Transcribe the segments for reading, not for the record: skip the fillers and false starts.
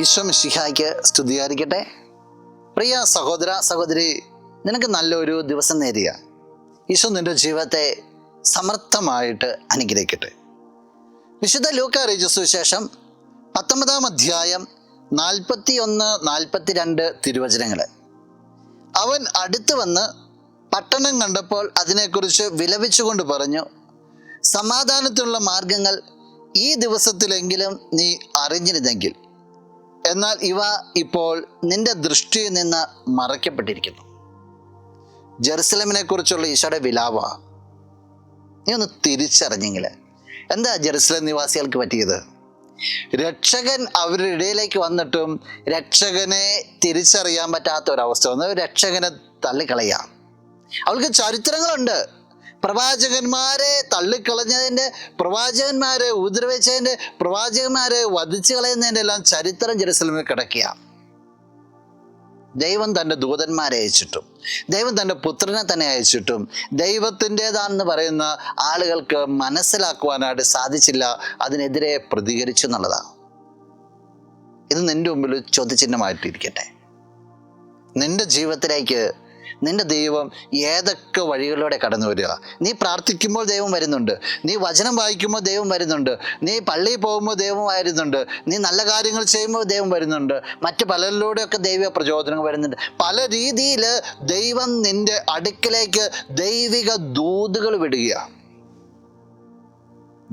ഈശോ മിശിഹായ്ക്ക് സ്തുതിയായിരിക്കട്ടെ. പ്രിയ സഹോദര സഹോദരി, നിനക്ക് നല്ലൊരു ദിവസം നേരുക. ഈശോ നിന്റെ ജീവിതത്തെ സമർത്ഥമായിട്ട് അനുഗ്രഹിക്കട്ടെ. വിശുദ്ധ ലൂക്കാ അറിയിച്ച സുവിശേഷം 19-ാം അധ്യായം 41-42 തിരുവചനങ്ങൾ. അവൻ അടുത്ത് വന്ന് പട്ടണം കണ്ടപ്പോൾ അതിനെക്കുറിച്ച് വിലപിച്ചുകൊണ്ട് പറഞ്ഞു, സമാധാനത്തിനുള്ള മാർഗങ്ങൾ ഈ ദിവസത്തിലെങ്കിലും നീ അറിഞ്ഞിരുന്നെങ്കിൽ, എന്നാൽ ഇവ ഇപ്പോൾ നിന്റെ ദൃഷ്ടിയിൽ നിന്ന് മറയ്ക്കപ്പെട്ടിരിക്കുന്നു. ജെറുസലേമിനെ കുറിച്ചുള്ള ഈശോയുടെ വിലാപ നീ ഒന്ന് തിരിച്ചറിഞ്ഞെങ്കിൽ എന്താ ജെറുസലേം നിവാസികൾക്ക് പറ്റിയത്? രക്ഷകൻ അവരുടെ ഇടയിലേക്ക് വന്നിട്ടും രക്ഷകനെ തിരിച്ചറിയാൻ പറ്റാത്ത ഒരവസ്ഥ വന്ന് രക്ഷകനെ തള്ളിക്കളയാം. അവൾക്ക് ചരിത്രങ്ങളുണ്ട്. പ്രവാചകന്മാരെ തള്ളിക്കളഞ്ഞതിൻ്റെ, പ്രവാചകന്മാരെ ഉപദ്രവിച്ചതിൻ്റെ, പ്രവാചകന്മാരെ വധിച്ചു കളയുന്നതിൻ്റെ എല്ലാം ചരിത്രം ജെറുസലേമിൽ കിടക്കുക. ദൈവം തൻ്റെ ദൂതന്മാരെ അയച്ചിട്ടും ദൈവം തൻ്റെ പുത്രനെ തന്നെ അയച്ചിട്ടും ദൈവത്തിൻ്റെതാണെന്ന് പറയുന്ന ആളുകൾക്ക് മനസ്സിലാക്കുവാനായിട്ട് സാധിച്ചില്ല. അതിനെതിരെ പ്രതികരിച്ചു എന്നുള്ളതാണ്. ഇത് നിൻ്റെ മുമ്പിൽ ചോദ്യചിഹ്നമായിട്ടിരിക്കട്ടെ. നിൻ്റെ ജീവിതത്തിലേക്ക് നിന്റെ ദൈവം ഏതൊക്കെ വഴികളിലൂടെ കടന്നു വരിക? നീ പ്രാർത്ഥിക്കുമ്പോൾ ദൈവം വരുന്നുണ്ട്, നീ വചനം വായിക്കുമ്പോൾ ദൈവം വരുന്നുണ്ട്, നീ പള്ളിയിൽ പോകുമ്പോൾ ദൈവം വരുന്നുണ്ട്, നീ നല്ല കാര്യങ്ങൾ ചെയ്യുമ്പോൾ ദൈവം വരുന്നുണ്ട്, മറ്റു പലരിലൂടെയൊക്കെ ദൈവ പ്രചോദനങ്ങൾ വരുന്നുണ്ട്. പല രീതിയിൽ ദൈവം നിന്റെ അടുക്കിലേക്ക് ദൈവിക ദൂതുകൾ വിടുക.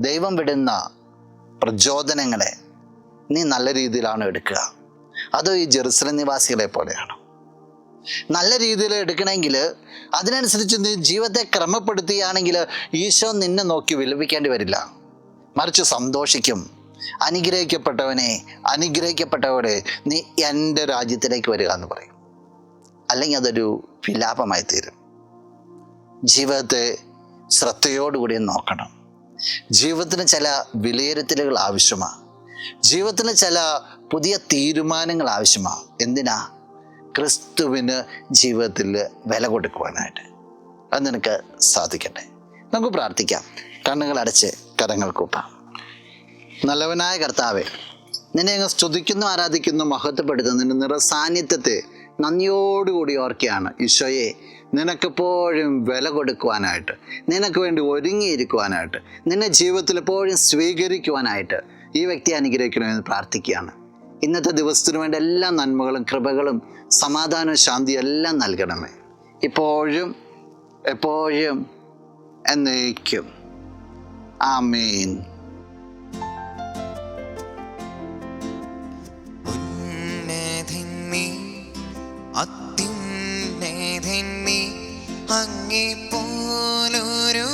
ദൈവം വിടുന്ന പ്രചോദനങ്ങളെ നീ നല്ല രീതിയിലാണ് എടുക്കുക, അതോ ഈ ജെറുസലേം നിവാസികളെ പോലെയാണോ? നല്ല രീതിയിൽ എടുക്കണമെങ്കിൽ അതിനനുസരിച്ച് നീ ജീവിതത്തെ ക്രമപ്പെടുത്തുകയാണെങ്കിൽ ഈശോ നിന്നെ നോക്കി വിലപിക്കേണ്ടി വരില്ല, മറിച്ച് സന്തോഷിക്കും. അനുഗ്രഹിക്കപ്പെട്ടവനെ, അനുഗ്രഹിക്കപ്പെട്ടവരെ, നീ എൻ്റെ രാജ്യത്തിലേക്ക് വരിക എന്ന് പറയും. അല്ലെങ്കിൽ അതൊരു വിലാപമായി തീരും. ജീവിതത്തെ ശ്രദ്ധയോടുകൂടി നോക്കണം. ജീവിതത്തിന് ചില വിലയിരുത്തലുകൾ ആവശ്യമാണ്. ജീവിതത്തിന് ചില പുതിയ തീരുമാനങ്ങൾ ആവശ്യമാണ്. എന്തിനാ? ക്രിസ്തുവിന് ജീവിതത്തിൽ വില കൊടുക്കുവാനായിട്ട്. അത് നിനക്ക് സാധിക്കട്ടെ. നമുക്ക് പ്രാർത്ഥിക്കാം. കണ്ണുകൾ അടച്ച് കരങ്ങൾ കൂപ്പാം. നല്ലവനായ കർത്താവേ, നിന്നെ അങ്ങ് സ്തുതിക്കുന്നു, ആരാധിക്കുന്നു, മഹത്വപ്പെടുത്തുന്നു. നിന്റെ നിറസാന്നിധ്യത്തെ നന്ദിയോടുകൂടി ഓർക്കുകയാണ്. ഈശോയെ, നിനക്കെപ്പോഴും വില കൊടുക്കുവാനായിട്ട്, നിനക്ക് വേണ്ടി ഒരുങ്ങിയിരിക്കുവാനായിട്ട്, നിന്നെ ജീവിതത്തിൽ എപ്പോഴും സ്വീകരിക്കുവാനായിട്ട് ഈ വ്യക്തിയെ അനുഗ്രഹിക്കണമെന്ന് പ്രാർത്ഥിക്കുകയാണ്. ഇന്നത്തെ ദിവസത്തിനു വേണ്ട എല്ലാ നന്മകളും കൃപകളും സമാധാനവും ശാന്തിയും എല്ലാം നൽകണമേ, ഇപ്പോഴും എപ്പോഴും എന്നേക്കും. ആമേൻ. അത്യുന്നതൻ നീ, അങ്ങേ പോലൊരു